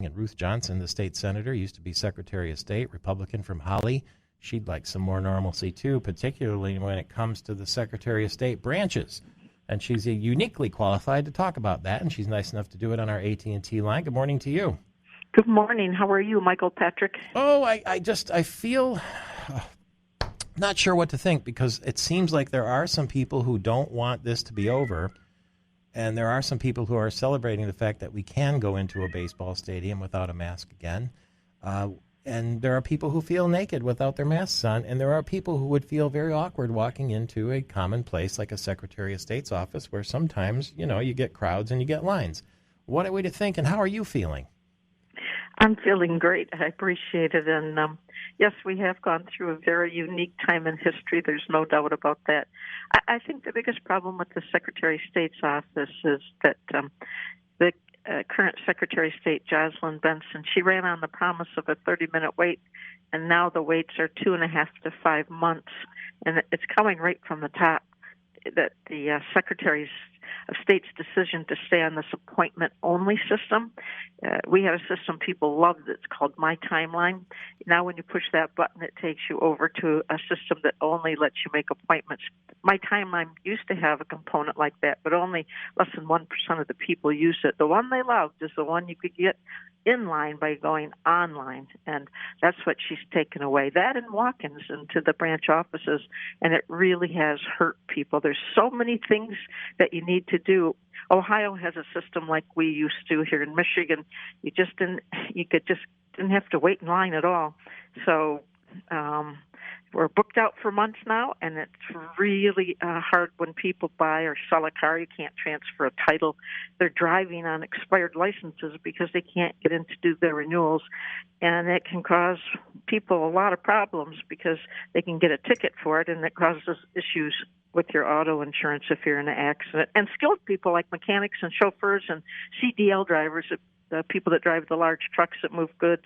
looking at Ruth Johnson, the state senator, used to be Secretary of State, Republican from Holly. She'd like some more normalcy, too, particularly when it comes to the Secretary of State branches. And she's uniquely qualified to talk about that, and she's nice enough to do it on our AT&T line. Good morning to you. Good morning. How are you, Michael Patrick? Oh, I feel not sure what to think, because it seems like there are some people who don't want this to be over, and there are some people who are celebrating the fact that we can go into a baseball stadium without a mask again. And there are people who feel naked without their masks on, and there are people who would feel very awkward walking into a common place like a Secretary of State's office, where sometimes, you get crowds and you get lines. What are we to think, and how are you feeling? I'm feeling great. I appreciate it. And yes, we have gone through a very unique time in history. There's no doubt about that. I think the biggest problem with the Secretary of State's office is that the current Secretary of State, Jocelyn Benson, she ran on the promise of a 30-minute wait, and now the waits are 2.5 to 5 months. And it's coming right from the top, that the Secretary of State's decision to stay on this appointment-only system. We have a system people love that's called My Timeline. Now when you push that button, it takes you over to a system that only lets you make appointments. My Timeline used to have a component like that, but only less than 1% of the people use it. The one they loved is the one you could get in line by going online, and that's what she's taken away. That and walk-ins into the branch offices, and it really has hurt people. There's so many things that you need to do. Ohio has a system like we used to here in Michigan. You didn't have to wait in line at all. So we're booked out for months now, and it's really hard when people buy or sell a car. You can't transfer a title. They're driving on expired licenses because they can't get in to do their renewals, and it can cause people a lot of problems because they can get a ticket for it, and it causes issues with your auto insurance if you're in an accident. And skilled people like mechanics and chauffeurs and CDL drivers, the people that drive the large trucks that move goods,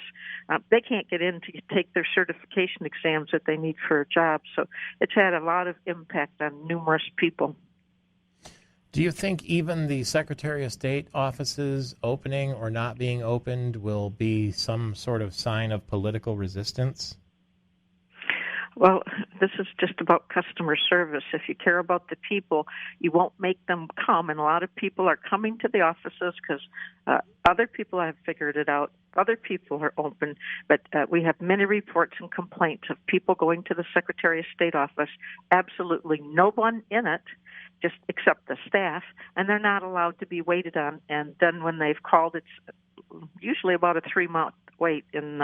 they can't get in to take their certification exams that they need for a job. So it's had a lot of impact on numerous people. Do you think even the Secretary of State offices opening or not being opened will be some sort of sign of political resistance? Well, this is just about customer service. If you care about the people, you won't make them come. And a lot of people are coming to the offices because other people have figured it out. Other people are open. But we have many reports and complaints of people going to the Secretary of State office, absolutely no one in it, just except the staff, and they're not allowed to be waited on. And then when they've called, it's usually about a 3-month wait. In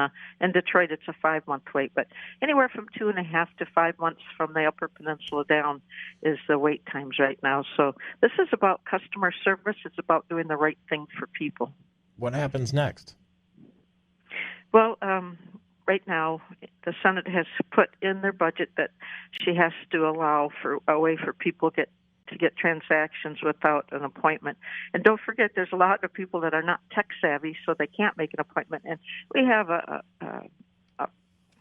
Detroit, it's a 5-month wait. But anywhere from 2.5 to 5 months from the Upper Peninsula down is the wait times right now. So this is about customer service. It's about doing the right thing for people. What happens next? Well, right now, the Senate has put in their budget that she has to allow for a way for people to get transactions without an appointment. And don't forget, there's a lot of people that are not tech savvy, so they can't make an appointment. And we have a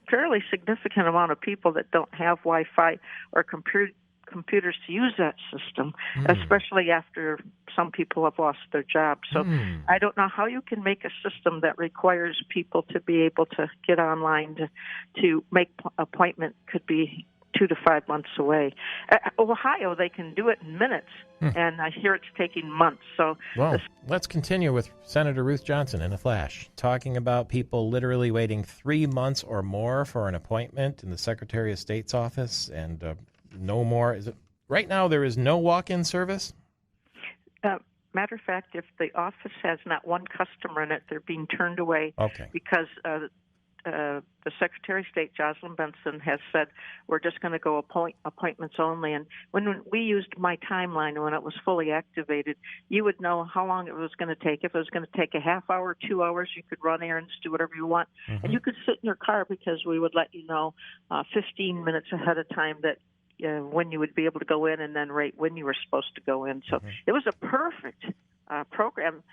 fairly significant amount of people that don't have Wi-Fi or computers to use that system, especially after some people have lost their jobs. So I don't know how you can make a system that requires people to be able to get online to make appointment. Could be 2 to 5 months away. Ohio, they can do it in minutes, and I hear it's taking months. So, well, let's continue with Senator Ruth Johnson in a flash, talking about people literally waiting 3 months or more for an appointment in the Secretary of State's office, and no more. Is it right now? There is no walk-in service. Matter of fact, if the office has not one customer in it, they're being turned away. Okay. Because the Secretary of State, Jocelyn Benson, has said we're just going to go appointments only. And when we used My Timeline, when it was fully activated, you would know how long it was going to take. If it was going to take a half hour, 2 hours, you could run errands, do whatever you want. And you could sit in your car because we would let you know 15 minutes ahead of time that when you would be able to go in, and then right when you were supposed to go in. So it was a perfect program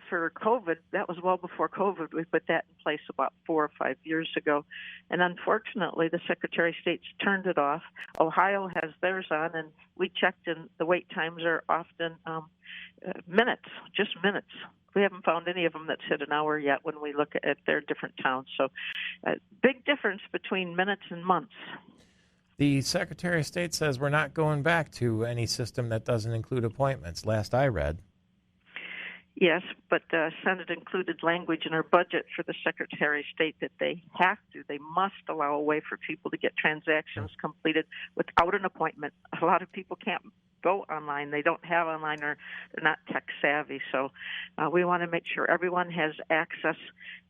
for COVID. That was well before COVID. We put that in place about 4 or 5 years ago. And unfortunately, the Secretary of State's turned it off. Ohio has theirs on, and we checked, and the wait times are often minutes, just minutes. we haven't found any of them that's hit an hour yet when we look at their different towns. So, big difference between minutes and months. The Secretary of State says we're not going back to any system that doesn't include appointments, last I read. Yes, but Senate included language in our budget for the Secretary of State that they must allow a way for people to get transactions completed without an appointment. A lot of people can't go online. They don't have online, or they're not tech savvy. So we want to make sure everyone has access.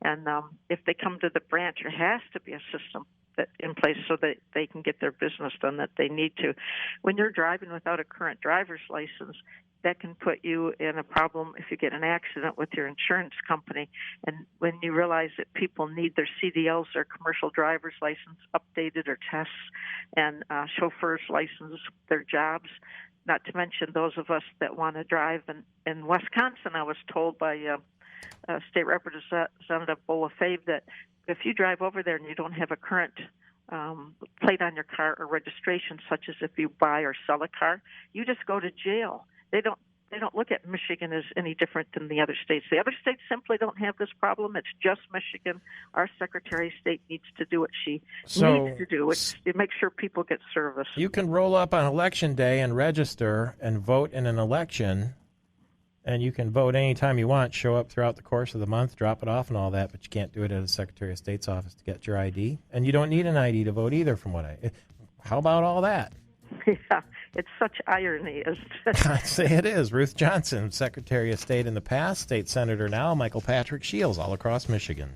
And if they come to the branch, there has to be a system that in place so that they can get their business done that they need to. When you're driving without a current driver's license, that can put you in a problem if you get an accident with your insurance company. And when you realize that people need their CDLs, their commercial driver's license, updated or tests, and chauffeur's license, their jobs, not to mention those of us that want to drive. In Wisconsin, I was told by State Representative Bolafave that if you drive over there and you don't have a current plate on your car or registration, such as if you buy or sell a car, you just go to jail. They don't look at Michigan as any different than the other states. The other states simply don't have this problem. It's just Michigan. Our Secretary of State needs to do what she needs to do, which is make sure people get service. You can roll up on Election Day and register and vote in an election, and you can vote anytime you want, show up throughout the course of the month, drop it off and all that, but you can't do it at a Secretary of State's office to get your ID. And you don't need an ID to vote either, from what how about all that? Yeah, it's such irony, isn't it? I'd say it is. Ruth Johnson, Secretary of State in the past, state senator now, Michael Patrick Shiels, all across Michigan.